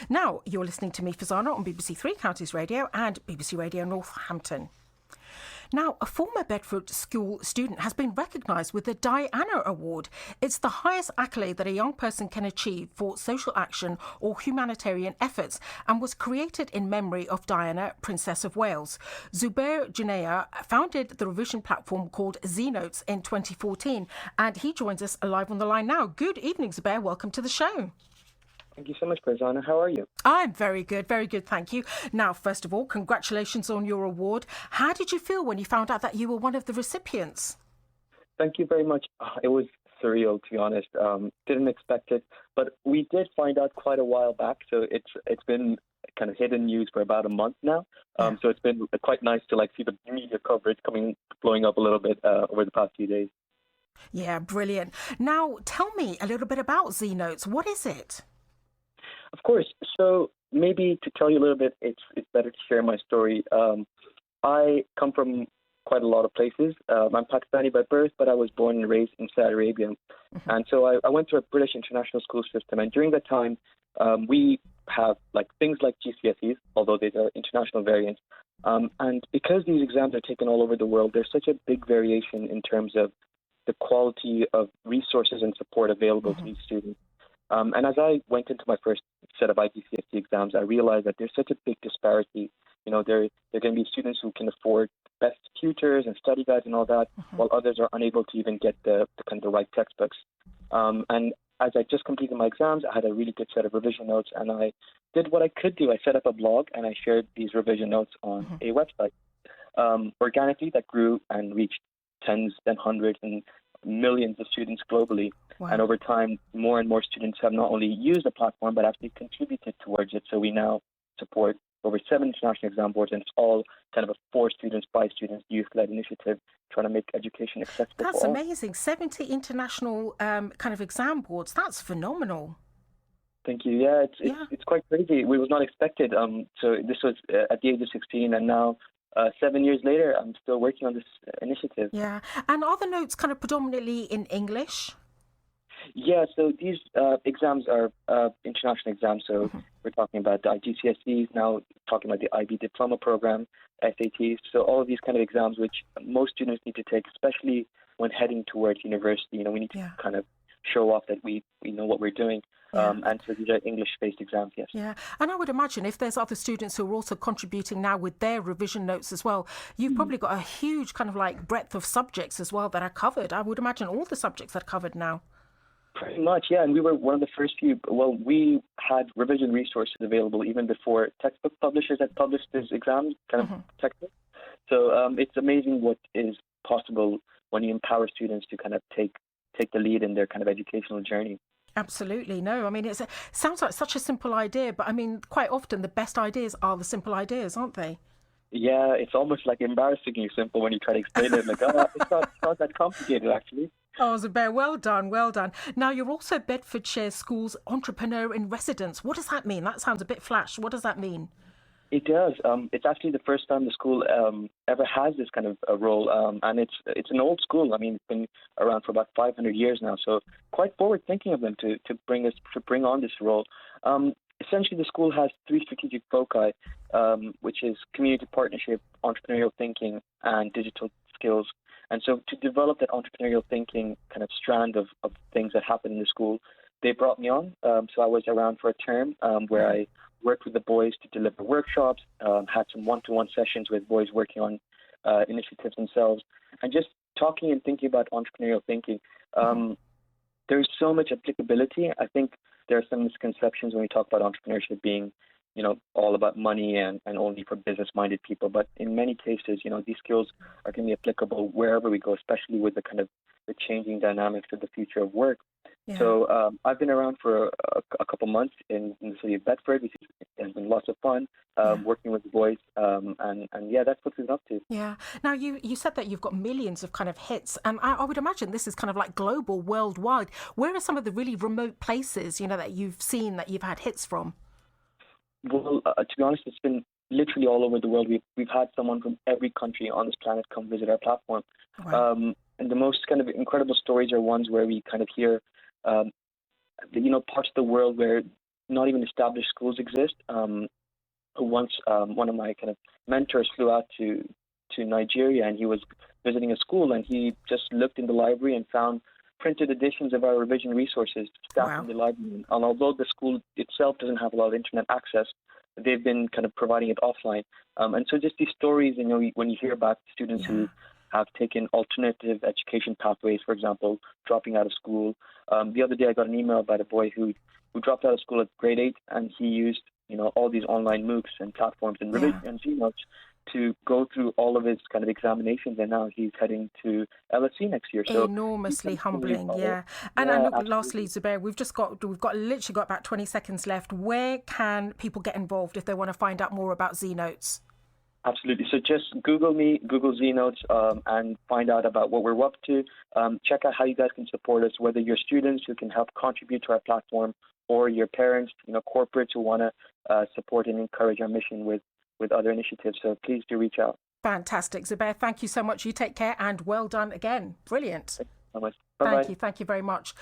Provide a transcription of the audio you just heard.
Now, you're listening to me, Fazana, on BBC Three Counties Radio and BBC Radio Northampton. Now, a former Bedford school student has been recognised with the Diana Award. It's the highest accolade that a young person can achieve for social action or humanitarian efforts, and was created in memory of Diana, Princess of Wales. Zubair Junea founded the revision platform called ZNotes in 2014, and he joins us live on the line now. Good evening, Zubair. Welcome to the show. Thank you so much, Farzana. How are you? I'm very good, thank you. Now, first of all, congratulations on your award. How did you feel when you found out that you were one of the recipients? Thank you very much. It was surreal, to be honest. Didn't expect it, but we did find out quite a while back. So it's been kind of hidden news for about a month now. So it's been quite nice to see the media coverage blowing up a little bit over the past few days. Yeah, brilliant. Now, tell me a little bit about ZNotes. What is it? Of course. So maybe to tell you a little bit, it's better to share my story. I come from quite a lot of places. I'm Pakistani by birth, but I was born and raised in Saudi Arabia. Mm-hmm. And so I went through a British international school system. And during that time, we have things like GCSEs, although these are international variants. And because these exams are taken all over the world, there's such a big variation in terms of the quality of resources and support available to these students. And as I went into my first set of IGCSE exams, I realized that there's such a big disparity. There are going to be students who can afford best tutors and study guides and all that, while others are unable to even get the right textbooks. And as I just completed my exams, I had a really good set of revision notes, and I did what I could do. I set up a blog, and I shared these revision notes on a website. Organically, that grew and reached tens and hundreds and millions of students globally. Wow. And over time, more and more students have not only used the platform, but actually contributed towards it. So we now support over 7 international exam boards, and it's all kind of a for students, by students, youth-led initiative trying to make education accessible. That's amazing. 70 international kind of exam boards. That's phenomenal. Thank you. Yeah, it's quite crazy. We was not expected. So this was at the age of 16, and now 7 years later, I'm still working on this initiative. Yeah. And are the notes kind of predominantly in English? Yeah, so these exams are international exams. So we're talking about the GCSEs, now talking about the IB diploma program, SATs. So all of these kind of exams, which most students need to take, especially when heading towards university. We need to kind of show off that we know what we're doing. And so these are English-based exams, yes. Yeah, and I would imagine if there's other students who are also contributing now with their revision notes as well, you've probably got a huge kind of breadth of subjects as well that are covered. I would imagine all the subjects are covered now. Pretty much, yeah. And we were one of the first few. Well, we had revision resources available even before textbook publishers had published these exams, textbooks. So it's amazing what is possible when you empower students to kind of take the lead in their kind of educational journey. Absolutely. No, I mean, it sounds like such a simple idea, but I mean, quite often the best ideas are the simple ideas, aren't they? Yeah, it's almost embarrassingly simple when you try to explain it. It's not that complicated, actually. Oh, Zubair, well done, well done. Now, you're also Bedfordshire School's entrepreneur in residence. What does that mean? That sounds a bit flash. What does that mean? It does. It's actually the first time the school ever has this kind of a role, and it's an old school. I mean, it's been around for about 500 years now, so quite forward thinking of them to bring on this role. Essentially, the school has 3 strategic foci, which is community partnership, entrepreneurial thinking, and digital skills. And so to develop that entrepreneurial thinking kind of strand of things that happen in the school, they brought me on. So I was around for a term where I worked with the boys to deliver workshops, had some one-to-one sessions with boys working on initiatives themselves, and just talking and thinking about entrepreneurial thinking. There's so much applicability. I think there are some misconceptions when we talk about entrepreneurship being, all about money and only for business-minded people. But in many cases, these skills are going to be applicable wherever we go, especially with the kind of the changing dynamics of the future of work. Yeah. So I've been around for a couple months in the city of Bedford, which has been lots of fun, working with the boys. And that's what we're up to. Yeah. Now, you said that you've got millions of kind of hits, and I would imagine this is kind of global, worldwide. Where are some of the really remote places, that you've seen that you've had hits from? Well, to be honest, it's been literally all over the world. We've had someone from every country on this planet come visit our platform. Wow. And the most kind of incredible stories are ones where we kind of hear, parts of the world where not even established schools exist. Once one of my kind of mentors flew out to Nigeria, and he was visiting a school, and he just looked in the library and found printed editions of our revision resources stacked in the library. And although the school itself doesn't have a lot of internet access, they've been kind of providing it offline. And so just these stories, when you hear about students who have taken alternative education pathways, for example, dropping out of school. The other day I got an email about a boy who dropped out of school at grade 8, and he used all these online MOOCs and platforms and ZNotes to go through all of his kind of examinations, and now he's heading to LSE next year. So enormously humbling, And look, lastly, Zubair, we've literally got about 20 seconds left. Where can people get involved if they want to find out more about ZNotes? Absolutely. So just Google ZNotes, and find out about what we're up to. Check out how you guys can support us, whether you're students who can help contribute to our platform, or your parents, corporates who want to support and encourage our mission with other initiatives. So please do reach out. Fantastic. Zubair, thank you so much. You take care, and well done again. Brilliant. Thank you so much. Bye-bye. Thank you very much.